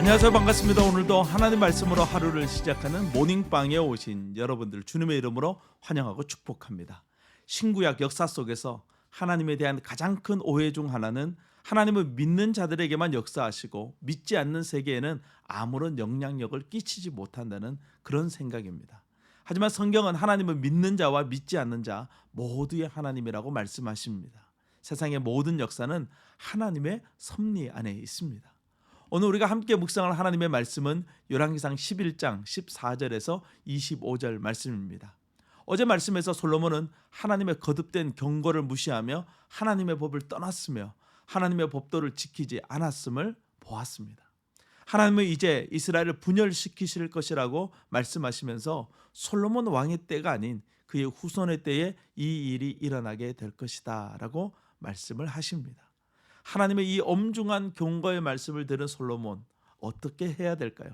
안녕하세요. 반갑습니다. 오늘도 하나님 말씀으로 하루를 시작하는 모닝빵에 오신 여러분들 주님의 이름으로 환영하고 축복합니다. 신구약 역사 속에서 하나님에 대한 가장 큰 오해 중 하나는 하나님을 믿는 자들에게만 역사하시고 믿지 않는 세계에는 아무런 영향력을 끼치지 못한다는 그런 생각입니다. 하지만 성경은 하나님을 믿는 자와 믿지 않는 자 모두의 하나님이라고 말씀하십니다. 세상의 모든 역사는 하나님의 섭리 안에 있습니다. 오늘 우리가 함께 묵상할 하나님의 말씀은 열왕기상 11장 14절에서 25절 말씀입니다. 어제 말씀에서 솔로몬은 하나님의 거듭된 경고를 무시하며 하나님의 법을 떠났으며 하나님의 법도를 지키지 않았음을 보았습니다. 하나님은 이제 이스라엘을 분열시키실 것이라고 말씀하시면서 솔로몬 왕의 때가 아닌 그의 후손의 때에 이 일이 일어나게 될 것이다 라고 말씀을 하십니다. 하나님의 이 엄중한 경고의 말씀을 들은 솔로몬, 어떻게 해야 될까요?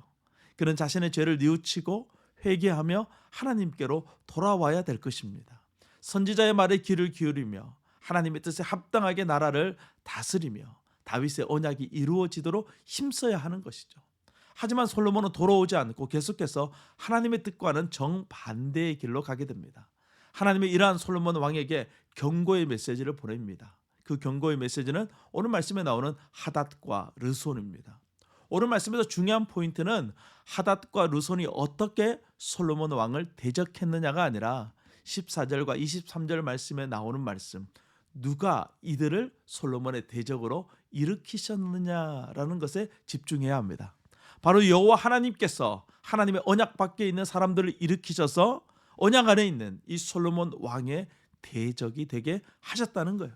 그는 자신의 죄를 뉘우치고 회개하며 하나님께로 돌아와야 될 것입니다. 선지자의 말에 귀를 기울이며 하나님의 뜻에 합당하게 나라를 다스리며 다윗의 언약이 이루어지도록 힘써야 하는 것이죠. 하지만 솔로몬은 돌아오지 않고 계속해서 하나님의 뜻과는 정반대의 길로 가게 됩니다. 하나님의 이러한 솔로몬 왕에게 경고의 메시지를 보냅니다. 그 경고의 메시지는 오늘 말씀에 나오는 하닷과 르손입니다. 오늘 말씀에서 중요한 포인트는 하닷과 르손이 어떻게 솔로몬 왕을 대적했느냐가 아니라 14절과 23절 말씀에 나오는 말씀, 누가 이들을 솔로몬의 대적으로 일으키셨느냐라는 것에 집중해야 합니다. 바로 여호와 하나님께서 하나님의 언약 밖에 있는 사람들을 일으키셔서 언약 안에 있는 이 솔로몬 왕의 대적이 되게 하셨다는 거예요.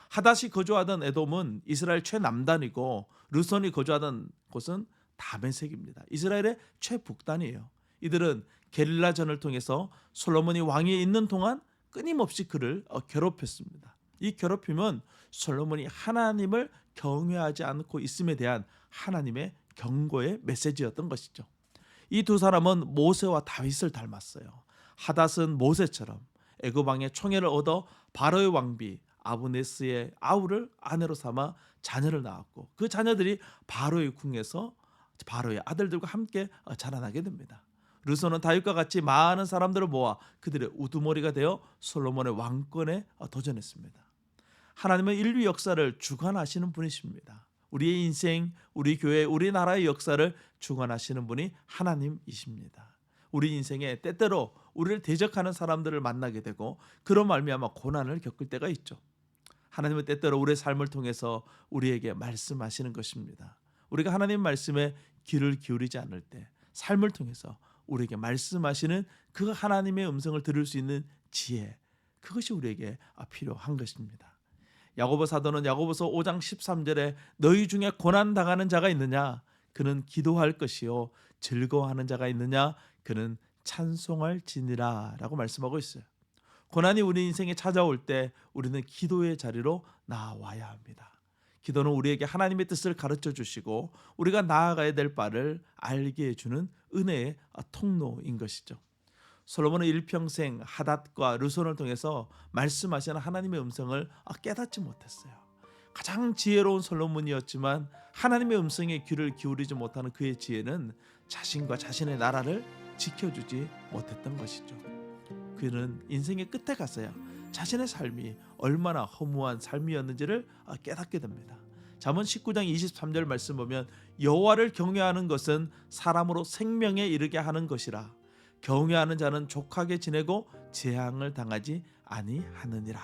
하닷이 거주하던 에돔은 이스라엘 최남단이고 르손이 거주하던 곳은 다메섹입니다. 이스라엘의 최북단이에요. 이들은 게릴라전을 통해서 솔로몬이 왕위에 있는 동안 끊임없이 그를 괴롭혔습니다. 이 괴롭힘은 솔로몬이 하나님을 경외하지 않고 있음에 대한 하나님의 경고의 메시지였던 것이죠. 이 두 사람은 모세와 다윗을 닮았어요. 하닷은 모세처럼 애굽 왕의 총애를 얻어 바로의 왕비 아브네스의 아우를 아내로 삼아 자녀를 낳았고 그 자녀들이 바로의 궁에서 바로의 아들들과 함께 자라나게 됩니다. 르손은 다윗과 같이 많은 사람들을 모아 그들의 우두머리가 되어 솔로몬의 왕권에 도전했습니다. 하나님은 인류 역사를 주관하시는 분이십니다. 우리의 인생, 우리 교회, 우리나라의 역사를 주관하시는 분이 하나님이십니다. 우리 인생에 때때로 우리를 대적하는 사람들을 만나게 되고 그런 말미암아 고난을 겪을 때가 있죠. 하나님은 때때로 우리의 삶을 통해서 우리에게 말씀하시는 것입니다. 우리가 하나님 말씀에 귀를 기울이지 않을 때 삶을 통해서 우리에게 말씀하시는 그 하나님의 음성을 들을 수 있는 지혜, 그것이 우리에게 필요한 것입니다. 야고보 사도는 야고보서 5장 13절에 너희 중에 고난당하는 자가 있느냐? 그는 기도할 것이요 즐거워하는 자가 있느냐? 그는 찬송할 지니라 라고 말씀하고 있어요. 고난이 우리 인생에 찾아올 때 우리는 기도의 자리로 나와야 합니다. 기도는 우리에게 하나님의 뜻을 가르쳐 주시고 우리가 나아가야 될 바를 알게 해주는 은혜의 통로인 것이죠. 솔로몬은 일평생 하닷과 르손을 통해서 말씀하시는 하나님의 음성을 깨닫지 못했어요. 가장 지혜로운 솔로몬이었지만 하나님의 음성에 귀를 기울이지 못하는 그의 지혜는 자신과 자신의 나라를 지켜주지 못했던 것이죠. 그는 인생의 끝에 가서야 자신의 삶이 얼마나 허무한 삶이었는지를 깨닫게 됩니다. 잠언 19장 23절 말씀 보면 여호와를 경외하는 것은 사람으로 생명에 이르게 하는 것이라 경외하는 자는 족하게 지내고 재앙을 당하지 아니하느니라.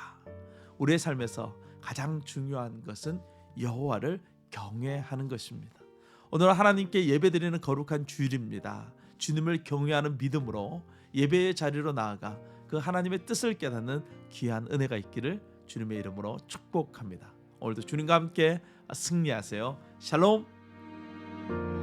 우리의 삶에서 가장 중요한 것은 여호와를 경외하는 것입니다. 오늘 하나님께 예배드리는 거룩한 주일입니다. 주님을 경외하는 믿음으로 예배의 자리로 나아가 그 하나님의 뜻을 깨닫는 귀한 은혜가 있기를 주님의 이름으로 축복합니다. 오늘도 주님과 함께 승리하세요. 샬롬.